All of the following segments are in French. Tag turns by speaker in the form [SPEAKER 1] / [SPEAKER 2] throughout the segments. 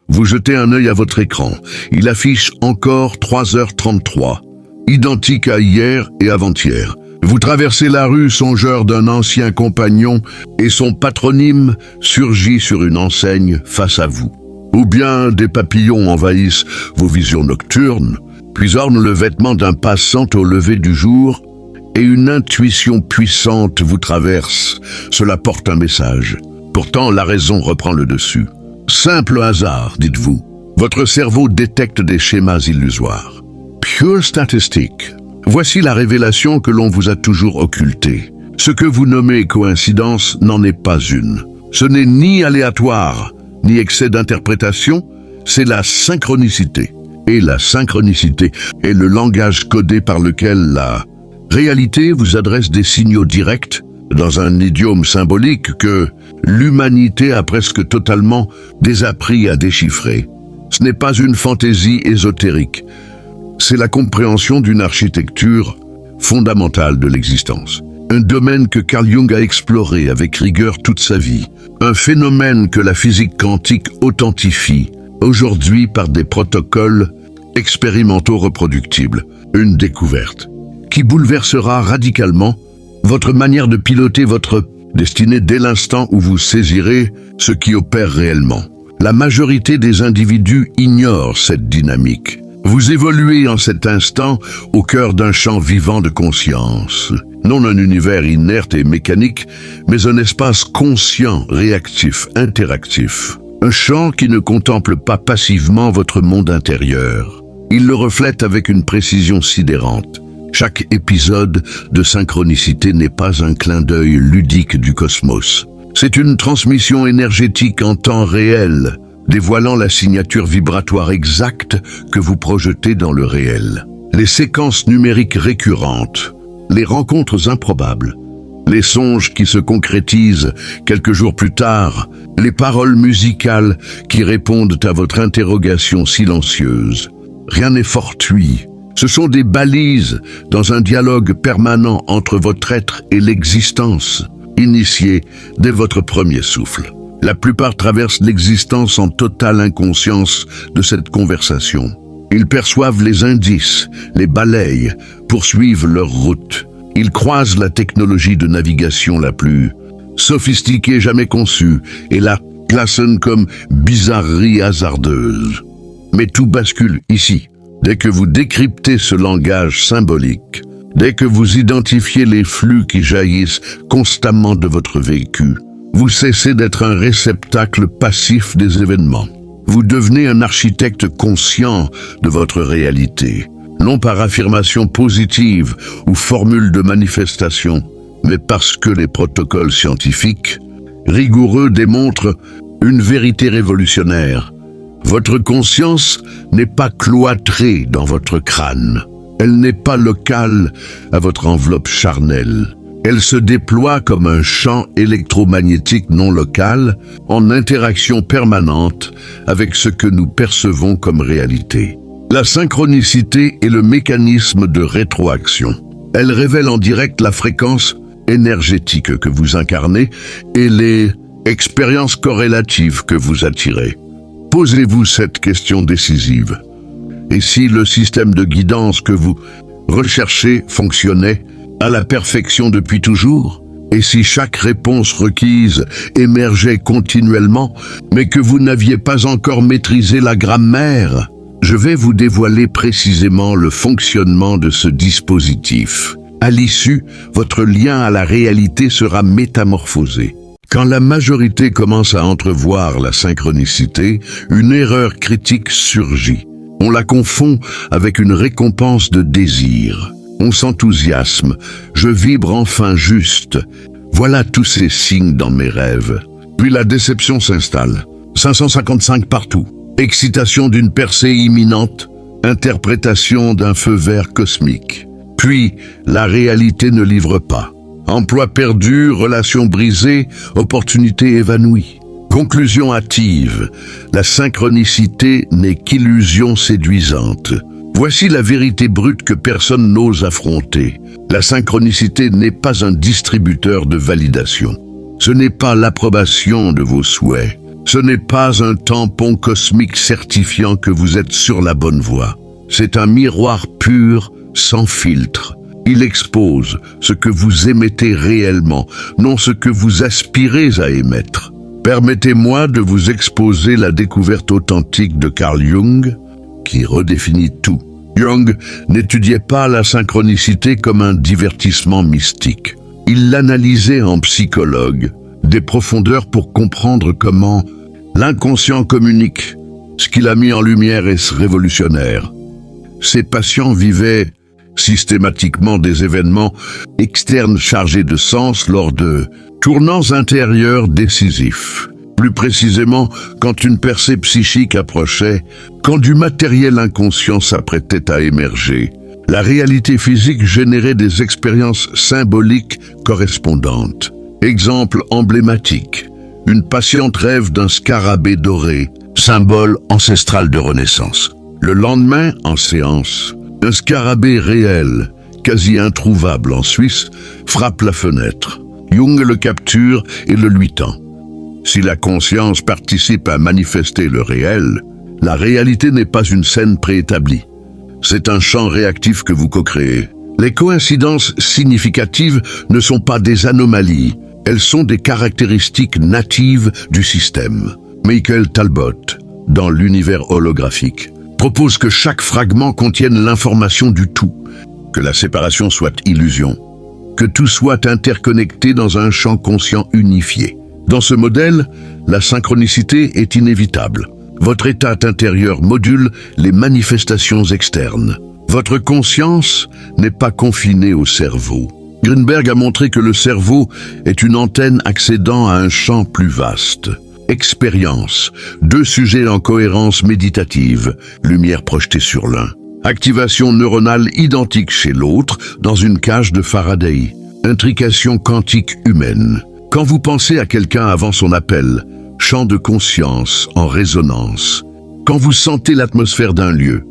[SPEAKER 1] Vous jetez un œil à votre écran. Il affiche encore 3h33, identique à hier et avant-hier. Vous traversez la rue songeur d'un ancien compagnon et son patronyme surgit sur une enseigne face à vous. Ou bien des papillons envahissent vos visions nocturnes, puis ornent le vêtement d'un passant au lever du jour, et une intuition puissante vous traverse. Cela porte un message. Pourtant, la raison reprend le dessus. Simple hasard, dites-vous. Votre cerveau détecte des schémas illusoires. Pure statistique. Voici la révélation que l'on vous a toujours occultée. Ce que vous nommez coïncidence n'en est pas une. Ce n'est ni aléatoire, ni excès d'interprétation, c'est la synchronicité. Et la synchronicité est le langage codé par lequel la réalité vous adresse des signaux directs dans un idiome symbolique que l'humanité a presque totalement désappris à déchiffrer. Ce n'est pas une fantaisie ésotérique, c'est la compréhension d'une architecture fondamentale de l'existence. Un domaine que Carl Jung a exploré avec rigueur toute sa vie. Un phénomène que la physique quantique authentifie aujourd'hui par des protocoles expérimentaux reproductibles. Une découverte qui bouleversera radicalement votre manière de piloter votre destinée dès l'instant où vous saisirez ce qui opère réellement. La majorité des individus ignorent cette dynamique. Vous évoluez en cet instant au cœur d'un champ vivant de conscience. Non un univers inerte et mécanique, mais un espace conscient, réactif, interactif. Un champ qui ne contemple pas passivement votre monde intérieur. Il le reflète avec une précision sidérante. Chaque épisode de synchronicité n'est pas un clin d'œil ludique du cosmos. C'est une transmission énergétique en temps réel, dévoilant la signature vibratoire exacte que vous projetez dans le réel. Les séquences numériques récurrentes, les rencontres improbables, les songes qui se concrétisent quelques jours plus tard, les paroles musicales qui répondent à votre interrogation silencieuse. Rien n'est fortuit. Ce sont des balises dans un dialogue permanent entre votre être et l'existence, initié dès votre premier souffle. La plupart traversent l'existence en totale inconscience de cette conversation. Ils perçoivent les indices, les balayent, poursuivent leur route. Ils croisent la technologie de navigation la plus sophistiquée jamais conçue et la classent comme bizarrerie hasardeuse. Mais tout bascule ici. Dès que vous décryptez ce langage symbolique, dès que vous identifiez les flux qui jaillissent constamment de votre vécu, vous cessez d'être un réceptacle passif des événements. Vous devenez un architecte conscient de votre réalité, non par affirmation positive ou formule de manifestation, mais parce que les protocoles scientifiques rigoureux démontrent une vérité révolutionnaire. Votre conscience n'est pas cloîtrée dans votre crâne. Elle n'est pas locale à votre enveloppe charnelle. Elle se déploie comme un champ électromagnétique non local en interaction permanente avec ce que nous percevons comme réalité. La synchronicité est le mécanisme de rétroaction. Elle révèle en direct la fréquence énergétique que vous incarnez et les expériences corrélatives que vous attirez. Posez-vous cette question décisive. Et si le système de guidance que vous recherchez fonctionnait à la perfection depuis toujours? Et si chaque réponse requise émergeait continuellement, mais que vous n'aviez pas encore maîtrisé la grammaire? Je vais vous dévoiler précisément le fonctionnement de ce dispositif. À l'issue, votre lien à la réalité sera métamorphosé. Quand la majorité commence à entrevoir la synchronicité, une erreur critique surgit. On la confond avec une récompense de désir. On s'enthousiasme. Je vibre enfin juste. Voilà tous ces signes dans mes rêves. Puis la déception s'installe. 555 partout. Excitation d'une percée imminente. Interprétation d'un feu vert cosmique. Puis, la réalité ne livre pas. Emploi perdu, relations brisées, opportunités évanouies. Conclusion hâtive, la synchronicité n'est qu'illusion séduisante. Voici la vérité brute que personne n'ose affronter. La synchronicité n'est pas un distributeur de validation. Ce n'est pas l'approbation de vos souhaits. Ce n'est pas un tampon cosmique certifiant que vous êtes sur la bonne voie. C'est un miroir pur, sans filtre. Il expose ce que vous émettez réellement, non ce que vous aspirez à émettre. Permettez-moi de vous exposer la découverte authentique de Carl Jung, qui redéfinit tout. Jung n'étudiait pas la synchronicité comme un divertissement mystique. Il l'analysait en psychologue, des profondeurs pour comprendre comment l'inconscient communique. Ce qu'il a mis en lumière est révolutionnaire. Ses patients vivaient systématiquement des événements externes chargés de sens lors de tournants intérieurs décisifs. Plus précisément, quand une percée psychique approchait, quand du matériel inconscient s'apprêtait à émerger, la réalité physique générait des expériences symboliques correspondantes. Exemple emblématique, une patiente rêve d'un scarabée doré, symbole ancestral de renaissance. Le lendemain, en séance, un scarabée réel, quasi introuvable en Suisse, frappe la fenêtre. Jung le capture et le lui tend. Si la conscience participe à manifester le réel, la réalité n'est pas une scène préétablie. C'est un champ réactif que vous co-créez. Les coïncidences significatives ne sont pas des anomalies, elles sont des caractéristiques natives du système. Michael Talbot, dans l'univers holographique, propose que chaque fragment contienne l'information du tout, que la séparation soit illusion, que tout soit interconnecté dans un champ conscient unifié. Dans ce modèle, la synchronicité est inévitable. Votre état intérieur module les manifestations externes. Votre conscience n'est pas confinée au cerveau. Greenberg a montré que le cerveau est une antenne accédant à un champ plus vaste. Expérience, deux sujets en cohérence méditative, lumière projetée sur l'un. Activation neuronale identique chez l'autre dans une cage de Faraday. Intrication quantique humaine. Quand vous pensez à quelqu'un avant son appel, champ de conscience en résonance. Quand vous sentez l'atmosphère d'un lieu,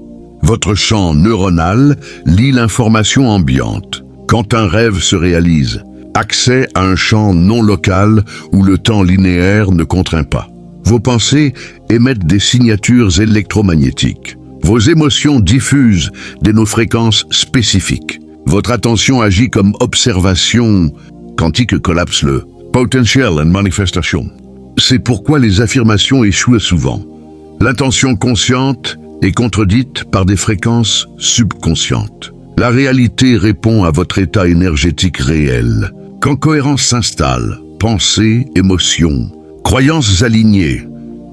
[SPEAKER 1] votre champ neuronal lit l'information ambiante. Quand un rêve se réalise, accès à un champ non local où le temps linéaire ne contraint pas. Vos pensées émettent des signatures électromagnétiques. Vos émotions diffusent des fréquences spécifiques. Votre attention agit comme observation quantique collapse le potential and manifestation. C'est pourquoi les affirmations échouent souvent. L'intention consciente est contredite par des fréquences subconscientes. La réalité répond à votre état énergétique réel. Quand cohérence s'installe, pensée, émotion, croyances alignées,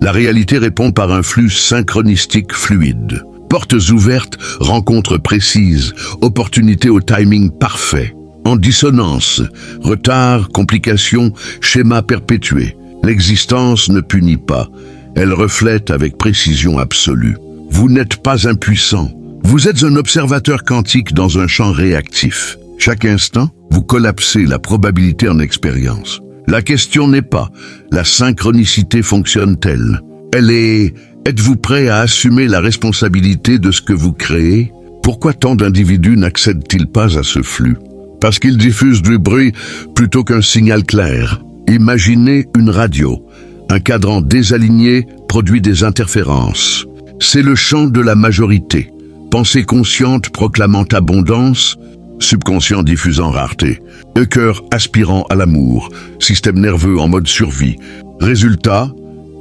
[SPEAKER 1] la réalité répond par un flux synchronistique fluide. Portes ouvertes, rencontres précises, opportunités au timing parfait. En dissonance, retard, complications, schéma perpétué. L'existence ne punit pas, elle reflète avec précision absolue. Vous n'êtes pas impuissant, vous êtes un observateur quantique dans un champ réactif. Chaque instant, vous collapsez la probabilité en expérience. La question n'est pas « la synchronicité fonctionne-t-elle » Elle est « êtes-vous prêt à assumer la responsabilité de ce que vous créez ?» Pourquoi tant d'individus n'accèdent-ils pas à ce flux? Parce qu'ils diffusent du bruit plutôt qu'un signal clair. Imaginez une radio. Un cadran désaligné produit des interférences. C'est le chant de la majorité. Pensée consciente proclamant abondance, subconscient diffusant rareté. Le cœur aspirant à l'amour, système nerveux en mode survie. Résultat,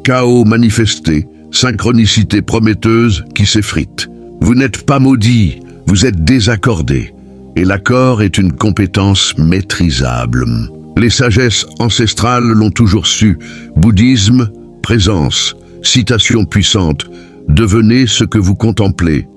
[SPEAKER 1] chaos manifesté, synchronicité prometteuse qui s'effrite. Vous n'êtes pas maudit, vous êtes désaccordé. Et l'accord est une compétence maîtrisable. Les sagesses ancestrales l'ont toujours su. Bouddhisme, présence, citation puissante. Devenez ce que vous contemplez.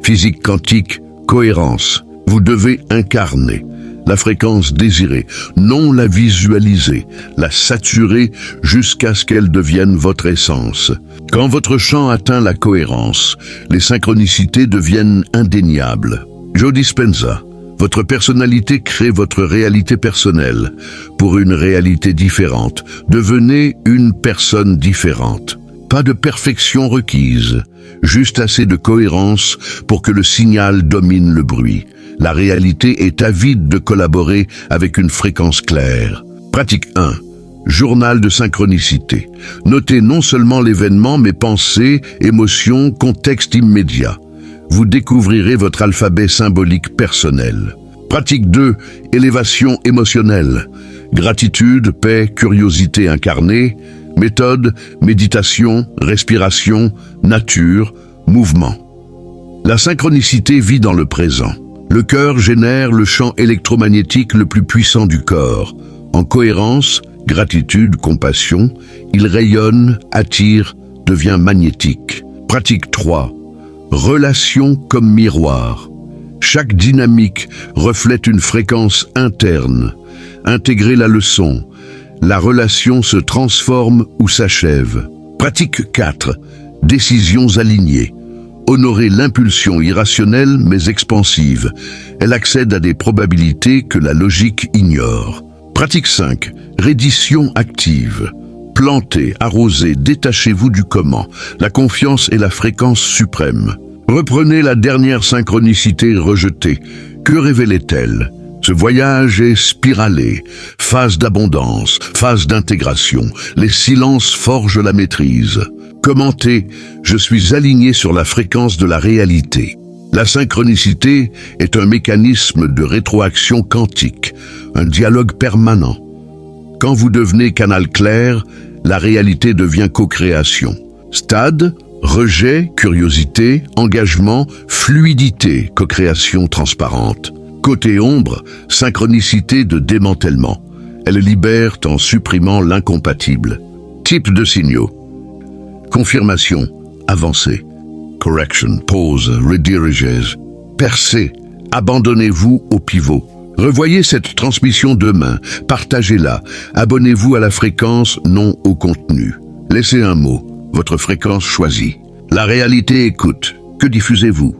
[SPEAKER 1] Physique quantique, cohérence. Vous devez incarner la fréquence désirée, non la visualiser, la saturer jusqu'à ce qu'elle devienne votre essence. Quand votre champ atteint la cohérence, les synchronicités deviennent indéniables. Joe Dispenza, votre personnalité crée votre réalité personnelle. Pour une réalité différente, devenez une personne différente. Pas de perfection requise, juste assez de cohérence pour que le signal domine le bruit. La réalité est avide de collaborer avec une fréquence claire. Pratique 1. Journal de synchronicité. Notez non seulement l'événement, mais pensées, émotions, contexte immédiat. Vous découvrirez votre alphabet symbolique personnel. Pratique 2. Élévation émotionnelle. Gratitude, paix, curiosité incarnée. Méthode, méditation, respiration, nature, mouvement. La synchronicité vit dans le présent. Le cœur génère le champ électromagnétique le plus puissant du corps. En cohérence, gratitude, compassion, il rayonne, attire, devient magnétique. Pratique 3. Relation comme miroir. Chaque dynamique reflète une fréquence interne. Intégrez la leçon. La relation se transforme ou s'achève. Pratique 4. Décisions alignées. Honorez l'impulsion irrationnelle mais expansive. Elle accède à des probabilités que la logique ignore. Pratique 5. Reddition active. Plantez, arrosez, détachez-vous du comment. La confiance est la fréquence suprême. Reprenez la dernière synchronicité rejetée. Que révélait-elle? Ce voyage est spiralé. Phase d'abondance, phase d'intégration. Les silences forgent la maîtrise. Commentez, je suis aligné sur la fréquence de la réalité. La synchronicité est un mécanisme de rétroaction quantique, un dialogue permanent. Quand vous devenez canal clair, la réalité devient co-création. Stade, rejet, curiosité, engagement, fluidité, co-création transparente. Côté ombre, synchronicité de démantèlement. Elle libère en supprimant l'incompatible. Type de signaux. Confirmation, avancez. Correction, pause, rediriges. Percez, abandonnez-vous au pivot. Revoyez cette transmission demain, partagez-la, abonnez-vous à la fréquence, non au contenu. Laissez un mot, votre fréquence choisie. La réalité écoute, que diffusez-vous?